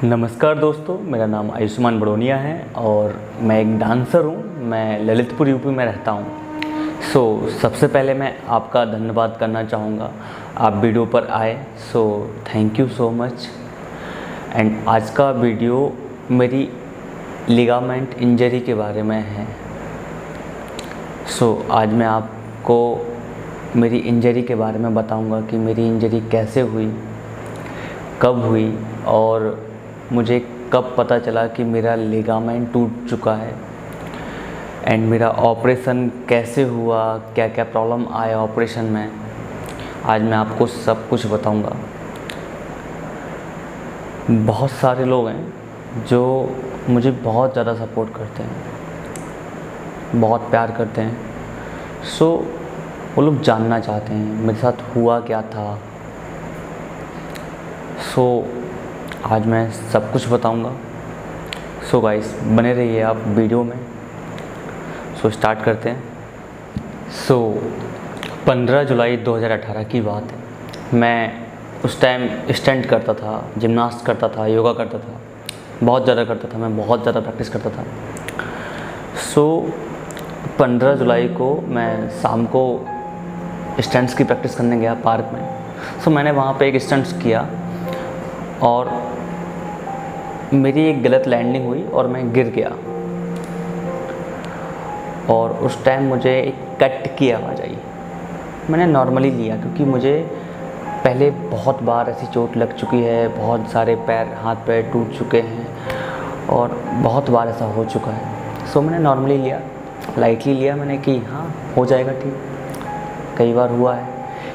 नमस्कार दोस्तों, मेरा नाम आयुष्मान बड़ोनिया है और मैं एक डांसर हूँ। मैं ललितपुर यूपी में रहता हूँ। सबसे पहले मैं आपका धन्यवाद करना चाहूँगा, आप वीडियो पर आए। Thank you so much. And आज का वीडियो मेरी लिगामेंट इंजरी के बारे में है। आज मैं आपको मेरी इंजरी के बारे में बताऊँगा कि मेरी इंजरी कैसे हुई, कब हुई और मुझे कब पता चला कि मेरा लिगामेंट टूट चुका है। एंड मेरा ऑपरेशन कैसे हुआ, क्या क्या प्रॉब्लम आया ऑपरेशन में, आज मैं आपको सब कुछ बताऊंगा। बहुत सारे लोग हैं जो मुझे बहुत ज़्यादा सपोर्ट करते हैं, बहुत प्यार करते हैं। वो लोग जानना चाहते हैं मेरे साथ हुआ क्या था। आज मैं सब कुछ बताऊंगा। गाइस बने रहिए आप वीडियो में। स्टार्ट करते हैं। 15 जुलाई 2018 की बात है। मैं उस टाइम स्टंट करता था, जिम्नास्ट करता था, योगा करता था, बहुत ज़्यादा करता था। मैं बहुत ज़्यादा प्रैक्टिस करता था। 15 जुलाई को मैं शाम को स्टंट्स की प्रैक्टिस करने गया पार्क में। मैंने वहाँ पे एक स्टंट्स किया और मेरी एक गलत लैंडिंग हुई और मैं गिर गया। और उस टाइम मुझे एक कट की आवाज़ आई। मैंने नॉर्मली लिया क्योंकि मुझे पहले बहुत बार ऐसी चोट लग चुकी है, बहुत सारे हाथ पैर टूट चुके हैं और बहुत बार ऐसा हो चुका है। मैंने नॉर्मली लिया, लाइटली लिया मैंने कि हाँ हो जाएगा ठीक। कई बार हुआ है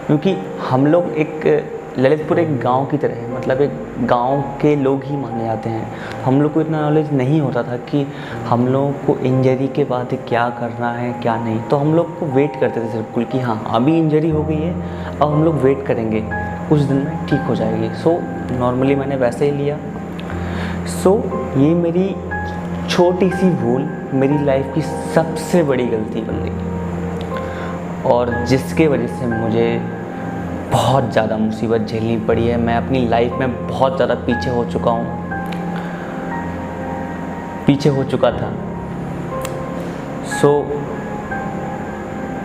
क्योंकि हम लोग एक ललितपुर एक गांव की तरह है, मतलब एक गांव के लोग ही माने जाते हैं। हम लोग को इतना नॉलेज नहीं होता था कि हम लोगों को इंजरी के बाद क्या करना है क्या नहीं। तो हम लोग को वेट करते थे बिल्कुल कि हाँ अभी इंजरी हो गई है, अब हम लोग वेट करेंगे, कुछ दिन में ठीक हो जाएगी। नॉर्मली मैंने वैसे ही लिया। ये मेरी छोटी सी भूल मेरी लाइफ की सबसे बड़ी गलती बन गई और जिसके वजह से मुझे बहुत ज़्यादा मुसीबत झेलनी पड़ी है। मैं अपनी लाइफ में बहुत ज़्यादा पीछे हो चुका था।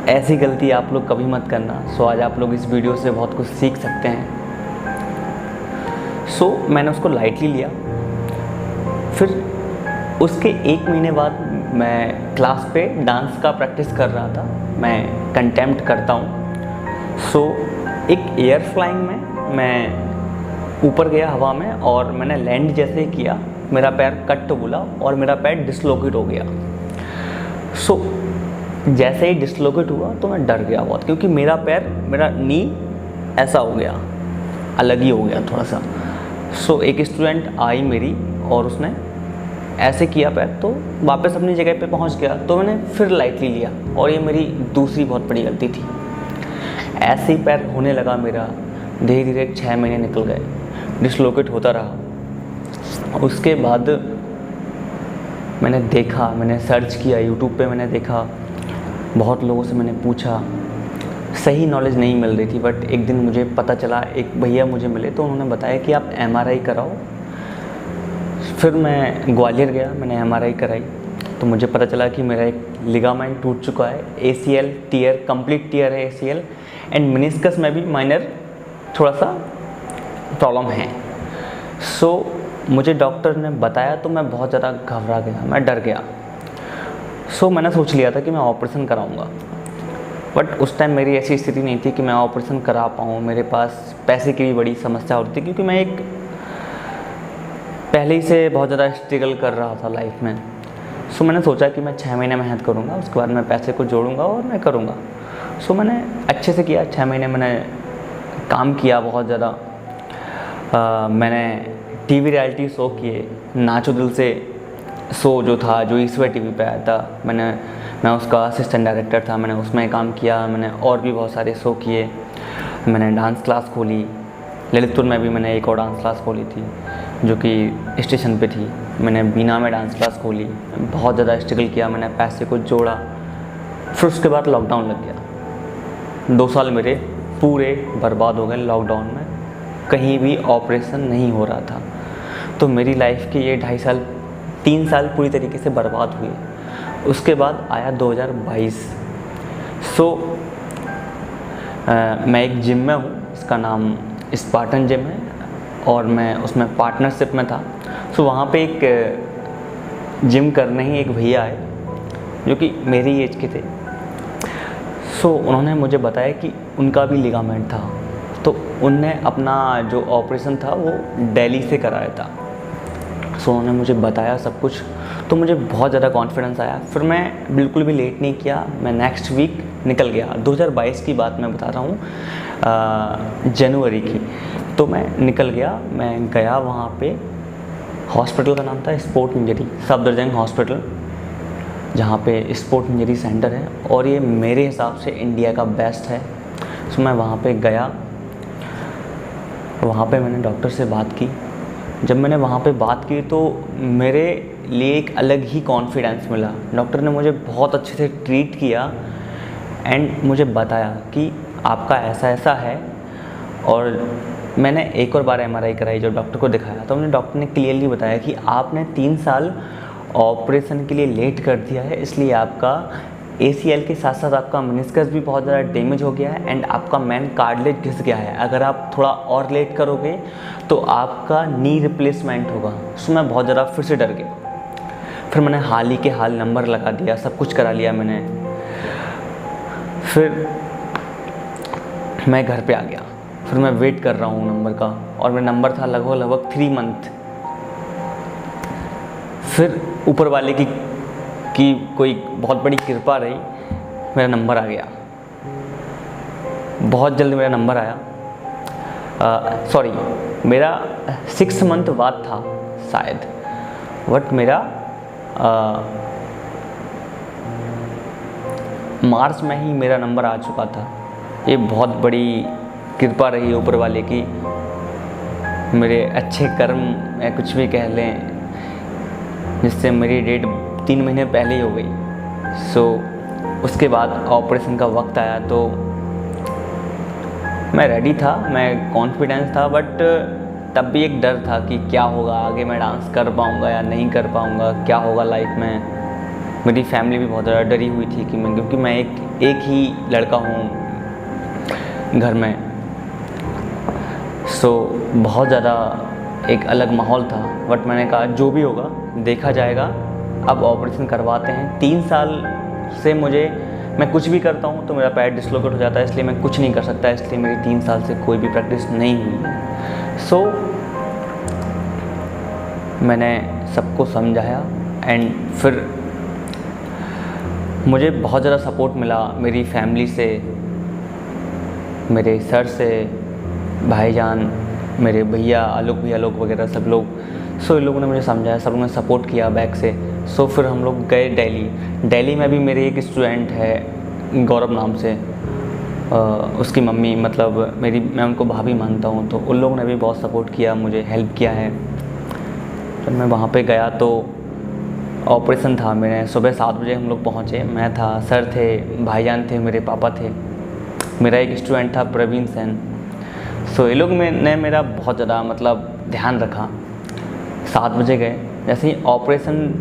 ऐसी गलती आप लोग कभी मत करना। आज आप लोग इस वीडियो से बहुत कुछ सीख सकते हैं। मैंने उसको लाइटली लिया। फिर उसके 1 महीने बाद मैं क्लास पे डांस का प्रैक्टिस कर रहा था। मैं कंटेम्प्ट करता हूँ। एक एयर फ्लाइंग में मैं ऊपर गया हवा में और मैंने लैंड जैसे ही किया, मेरा पैर कट बोला और मेरा पैर डिसलोकेट हो गया। जैसे ही डिसलोकेट हुआ तो मैं डर गया बहुत, क्योंकि मेरा नी ऐसा हो गया, अलग ही हो गया थोड़ा सा। एक स्टूडेंट आई मेरी और उसने ऐसे किया पैर, तो वापस अपनी जगह पे पहुंच गया। तो मैंने फिर लाइटली लिया और ये मेरी दूसरी बहुत बड़ी गलती थी। ऐसे ही पैर होने लगा मेरा, धीरे धीरे 6 महीने निकल गए, डिसलोकेट होता रहा। उसके बाद मैंने सर्च किया यूट्यूब पे, मैंने देखा, बहुत लोगों से मैंने पूछा, सही नॉलेज नहीं मिल रही थी। बट एक दिन मुझे पता चला, एक भैया मुझे मिले तो उन्होंने बताया कि आप MRI कराओ। फिर मैं ग्वालियर गया, मैंने MRI कराई तो मुझे पता चला कि मेरा एक लिगामेंट टूट चुका है। ACL टीयर, कंप्लीट टीयर है ACL, एंड मेनिस्कस में भी माइनर थोड़ा सा प्रॉब्लम है। मुझे डॉक्टर ने बताया तो मैं बहुत ज़्यादा घबरा गया, मैं डर गया। मैंने सोच लिया था कि मैं ऑपरेशन कराऊंगा। बट उस टाइम मेरी ऐसी स्थिति नहीं थी कि मैं ऑपरेशन करा पाऊँ। मेरे पास पैसे की भी बड़ी समस्या होती थी, क्योंकि मैं पहले ही से बहुत ज़्यादा स्ट्रगल कर रहा था लाइफ में। मैंने सोचा कि मैं 6 महीने मेहनत करूँगा, उसके बाद मैं पैसे को जोड़ूंगा और मैं करूँगा। मैंने अच्छे से किया। 6 महीने मैंने काम किया बहुत ज़्यादा। मैंने टीवी रियलिटी शो किए, नाचो दिल से शो जो था, जो ईश्वर टीवी पे आया था, मैं उसका असिस्टेंट डायरेक्टर था। मैंने उसमें काम किया। मैंने और भी बहुत सारे शो किए। मैंने डांस क्लास खोली ललितपुर में भी। मैंने एक और डांस क्लास खोली थी जो कि स्टेशन पे थी। मैंने बीना में डांस क्लास खोली। बहुत ज़्यादा स्ट्रगल किया, मैंने पैसे को जोड़ा। फिर उसके बाद लॉकडाउन लग गया। 2 साल मेरे पूरे बर्बाद हो गए लॉकडाउन में। कहीं भी ऑपरेशन नहीं हो रहा था। तो मेरी लाइफ के ये 3 साल पूरी तरीके से बर्बाद हुए। उसके बाद आया 2022। मैं एक जिम में हूँ, इसका नाम स्पार्टन जिम है और मैं उसमें पार्टनरशिप में था। वहाँ पे एक जिम करने ही एक भैया आए जो कि मेरी एज के थे। उन्होंने मुझे बताया कि उनका भी लिगामेंट था, तो उनने अपना जो ऑपरेशन था वो दिल्ली से कराया था। उन्होंने मुझे बताया सब कुछ, तो मुझे बहुत ज़्यादा कॉन्फिडेंस आया। फिर मैं बिल्कुल भी लेट नहीं किया, मैं नेक्स्ट वीक निकल गया। 2022 की बात मैं बता रहा हूँ, जनवरी की। तो मैं निकल गया, मैं गया वहाँ पे। हॉस्पिटल का नाम था स्पोर्ट इंजरी सफदरजंग हॉस्पिटल, जहाँ पे स्पोर्ट इंजरी सेंटर है और ये मेरे हिसाब से इंडिया का बेस्ट है। मैं वहाँ पे गया, वहाँ पे मैंने डॉक्टर से बात की। जब मैंने वहाँ पे बात की तो मेरे लिए एक अलग ही कॉन्फिडेंस मिला। डॉक्टर ने मुझे बहुत अच्छे से ट्रीट किया एंड मुझे बताया कि आपका ऐसा ऐसा है। और मैंने एक और बार MRI कराई, जब डॉक्टर को दिखाया तो डॉक्टर ने क्लियरली बताया कि आपने 3 साल ऑपरेशन के लिए लेट कर दिया है, इसलिए आपका ACL के साथ साथ आपका मेनिस्कस भी बहुत ज़्यादा डैमेज हो गया है एंड आपका मेन कार्टिलेज घिस गया है। अगर आप थोड़ा और लेट करोगे तो आपका नी रिप्लेसमेंट होगा। मैं बहुत ज़्यादा फिर से डर गया। फिर मैंने हाल ही के हाल नंबर लगा दिया, सब कुछ करा लिया मैंने। फिर मैं घर पे आ गया। फिर मैं वेट कर रहा हूँ नंबर का, और मेरा नंबर था लगभग 3 मंथ। फिर ऊपर वाले की कोई बहुत बड़ी कृपा रही, मेरा नंबर आ गया। बहुत जल्द मेरा नंबर आया। मेरा 6 मंथ बाद था शायद, बट मेरा मार्च में ही मेरा नंबर आ चुका था। ये बहुत बड़ी कृपा रही ऊपर वाले की, मेरे अच्छे कर्म या कुछ भी कह लें, जिससे मेरी डेट 3 महीने पहले ही हो गई। उसके बाद ऑपरेशन का वक्त आया तो मैं रेडी था, मैं कॉन्फिडेंस था, बट तब भी एक डर था कि क्या होगा आगे, मैं डांस कर पाऊँगा या नहीं कर पाऊँगा, क्या होगा लाइफ में। मेरी फैमिली भी बहुत ज़्यादा डरी हुई थी कि क्योंकि मैं एक ही लड़का हूँ घर में। बहुत ज़्यादा एक अलग माहौल था, बट मैंने कहा जो भी होगा देखा जाएगा, अब ऑपरेशन करवाते हैं। 3 साल से मैं कुछ भी करता हूँ तो मेरा पैर डिसलोकेट हो जाता है, इसलिए मैं कुछ नहीं कर सकता, इसलिए मेरी 3 साल से कोई भी प्रैक्टिस नहीं हुई है। मैंने सबको समझाया एंड फिर मुझे बहुत ज़्यादा सपोर्ट मिला मेरी फैमिली से, मेरे सर से, भाईजान, मेरे भैया आलोक वगैरह सब लोग। इन लोगों ने मुझे समझाया, सब लोगों ने सपोर्ट किया बैक से। फिर हम लोग गए दिल्ली में भी मेरे एक स्टूडेंट है गौरव नाम से, उसकी मम्मी मतलब मैं उनको भाभी मानता हूँ, तो उन लोगों ने भी बहुत सपोर्ट किया, मुझे हेल्प किया है। जब मैं वहाँ पे गया तो ऑपरेशन था, मैंने सुबह 7 बजे हम लोग पहुँचे। मैं था, सर थे, भाईजान थे, मेरे पापा थे, मेरा एक स्टूडेंट था प्रवीण सेन। ये लोग ने मेरा बहुत ज़्यादा मतलब ध्यान रखा। 7 बजे गए, जैसे ही ऑपरेशन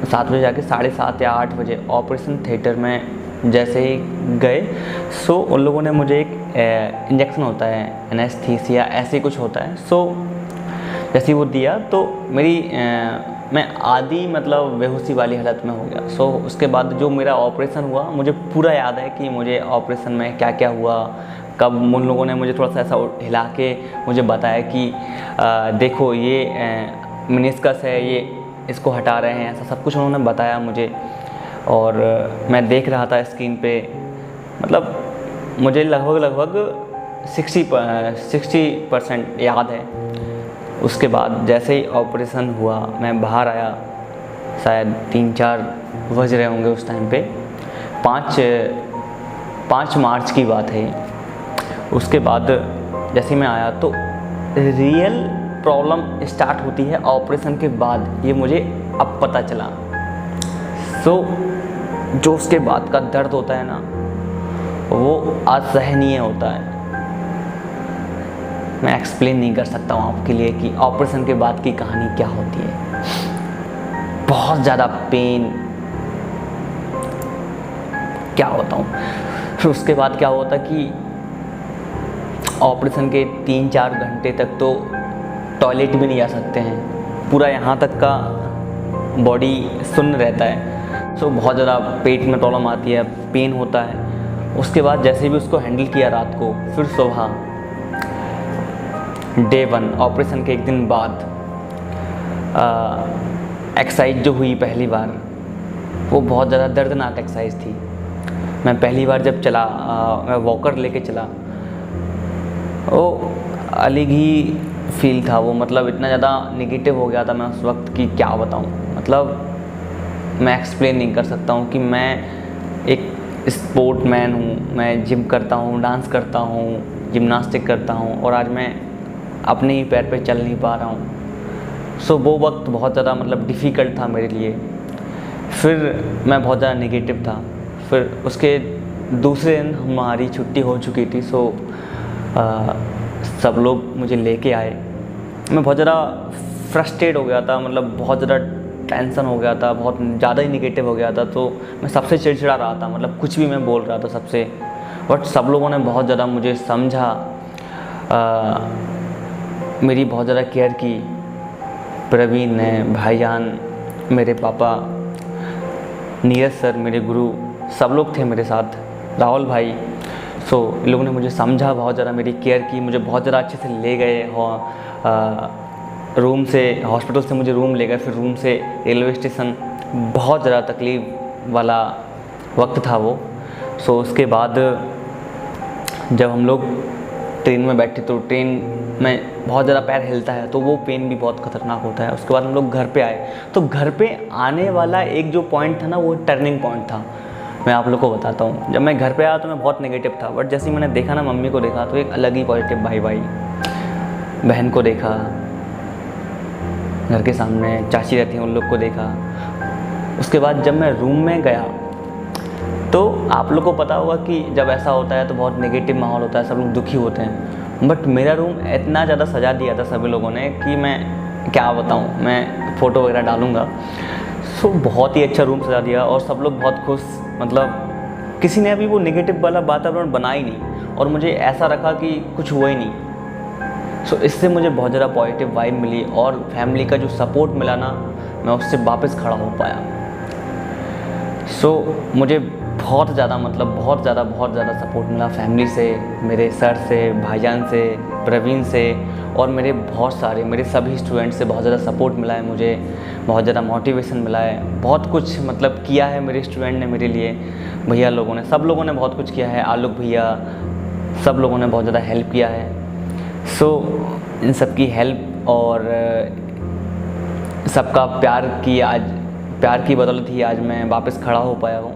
7 बजे जाके 7:30 या 8 बजे ऑपरेशन थिएटर में जैसे ही गए, उन लोगों ने मुझे एक इंजेक्शन होता है, एनेस्थीसिया ऐसे कुछ होता है, जैसे ही वो दिया तो मैं आधी मतलब बेहोशी वाली हालत में हो गया। उसके बाद जो मेरा ऑपरेशन हुआ, मुझे पूरा याद है कि मुझे ऑपरेशन में क्या क्या हुआ, कब उन लोगों ने मुझे थोड़ा सा ऐसा हिला के मुझे बताया कि देखो ये मेनिस्कस है, ये इसको हटा रहे हैं, ऐसा सब कुछ उन्होंने बताया मुझे। और मैं देख रहा था स्क्रीन पे, मतलब मुझे लगभग 60% याद है। उसके बाद जैसे ही ऑपरेशन हुआ, मैं बाहर आया, शायद 3-4 बज रहे होंगे उस टाइम पे, 5 मार्च की बात है। उसके बाद जैसे मैं आया तो रियल प्रॉब्लम स्टार्ट होती है ऑपरेशन के बाद, ये मुझे अब पता चला। जो उसके बाद का दर्द होता है ना, वो असहनीय होता है। मैं एक्सप्लेन नहीं कर सकता हूँ आपके लिए कि ऑपरेशन के बाद की कहानी क्या होती है। बहुत ज़्यादा पेन, क्या बताऊँ। फिर उसके बाद क्या हुआ था कि ऑपरेशन के 3-4 घंटे तक तो टॉयलेट भी नहीं जा सकते हैं, पूरा यहाँ तक का बॉडी सुन्न रहता है। सो बहुत ज़्यादा पेट में प्रॉब्लम आती है, पेन होता है। उसके बाद जैसे भी उसको हैंडल किया रात को, फिर सुबह डे 1 ऑपरेशन के एक दिन बाद एक्सरसाइज जो हुई पहली बार, वो बहुत ज़्यादा दर्दनाक एक्सरसाइज थी। मैं पहली बार जब चला, मैं वॉकर लेके चला, वो अलग ही फील था वो। मतलब इतना ज़्यादा नेगेटिव हो गया था मैं उस वक्त कि क्या बताऊँ। मतलब मैं एक्सप्लेन नहीं कर सकता हूँ कि मैं एक स्पोर्टमैन हूँ, मैं जिम करता हूँ, डांस करता हूँ, जिम्नास्टिक करता हूँ, और आज मैं अपने ही पैर पे चल नहीं पा रहा हूँ। सो वो वक्त बहुत ज़्यादा मतलब डिफ़िकल्ट था मेरे लिए। फिर मैं बहुत ज़्यादा नेगेटिव था। फिर उसके दूसरे दिन हमारी छुट्टी हो चुकी थी। सो सब लोग मुझे लेके आए। मैं बहुत ज़्यादा फ्रस्ट्रेट हो गया था, मतलब बहुत ज़्यादा टेंशन हो गया था, बहुत ज़्यादा ही नेगेटिव हो गया था। तो मैं सबसे चिड़चिड़ा रहा था, मतलब कुछ भी मैं बोल रहा था सबसे। बट सब लोगों ने बहुत ज़्यादा मुझे समझा, मेरी बहुत ज़्यादा केयर की। प्रवीण ने, भाईजान, मेरे पापा, नीरज सर, मेरे गुरु, सब लोग थे मेरे साथ, राहुल भाई। सो इन लोगों ने मुझे समझा, बहुत ज़्यादा मेरी केयर की, मुझे बहुत ज़्यादा अच्छे से ले गए। रूम से, हॉस्पिटल से मुझे रूम ले गए, फिर रूम से रेलवे स्टेशन। बहुत ज़्यादा तकलीफ़ वाला वक्त था वो। सो उसके बाद जब हम लोग ट्रेन में बैठे तो ट्रेन में बहुत ज़्यादा पैर हिलता है, तो वो पेन भी बहुत ख़तरनाक होता है। उसके बाद हम लोग घर पे आए, तो घर पे आने वाला एक जो पॉइंट था ना, वो टर्निंग पॉइंट था। मैं आप लोग को बताता हूँ। जब मैं घर पे आया तो मैं बहुत नेगेटिव था, बट जैसे ही मैंने देखा ना, मम्मी को देखा, तो एक अलग ही पॉजिटिव भाई बहन को देखा, घर के सामने चाची रहती हैं, उन लोग को देखा। उसके बाद जब मैं रूम में गया, तो आप लोग को पता होगा कि जब ऐसा होता है तो बहुत नेगेटिव माहौल होता है, सब लोग दुखी होते हैं। बट मेरा रूम इतना ज़्यादा सजा दिया था सभी लोगों ने कि मैं क्या बताऊँ, मैं फ़ोटो वगैरह डालूँगा। सो बहुत ही अच्छा रूम सजा दिया और सब लोग बहुत खुश। मतलब किसी ने अभी वो नेगेटिव वाला वातावरण बना ही नहीं, और मुझे ऐसा रखा कि कुछ हुआ ही नहीं। सो इससे मुझे बहुत ज़्यादा पॉजिटिव वाइब मिली, और फैमिली का जो सपोर्ट मिला ना, मैं उससे वापस खड़ा हो पाया। सो मुझे बहुत ज़्यादा बहुत ज़्यादा सपोर्ट मिला फैमिली से, मेरे सर से, भाईजान से, प्रवीण से, और मेरे सभी स्टूडेंट से बहुत ज़्यादा सपोर्ट मिला है मुझे। बहुत ज़्यादा मोटिवेशन मिला है, बहुत कुछ मतलब किया है मेरे स्टूडेंट ने मेरे लिए, भैया लोगों ने, सब लोगों ने बहुत कुछ किया है, आलोक भैया, सब लोगों ने बहुत ज़्यादा हेल्प किया है। सो इन सब की हेल्प और सबका प्यार की बदौलत ही आज मैं वापस खड़ा हो पाया हूँ।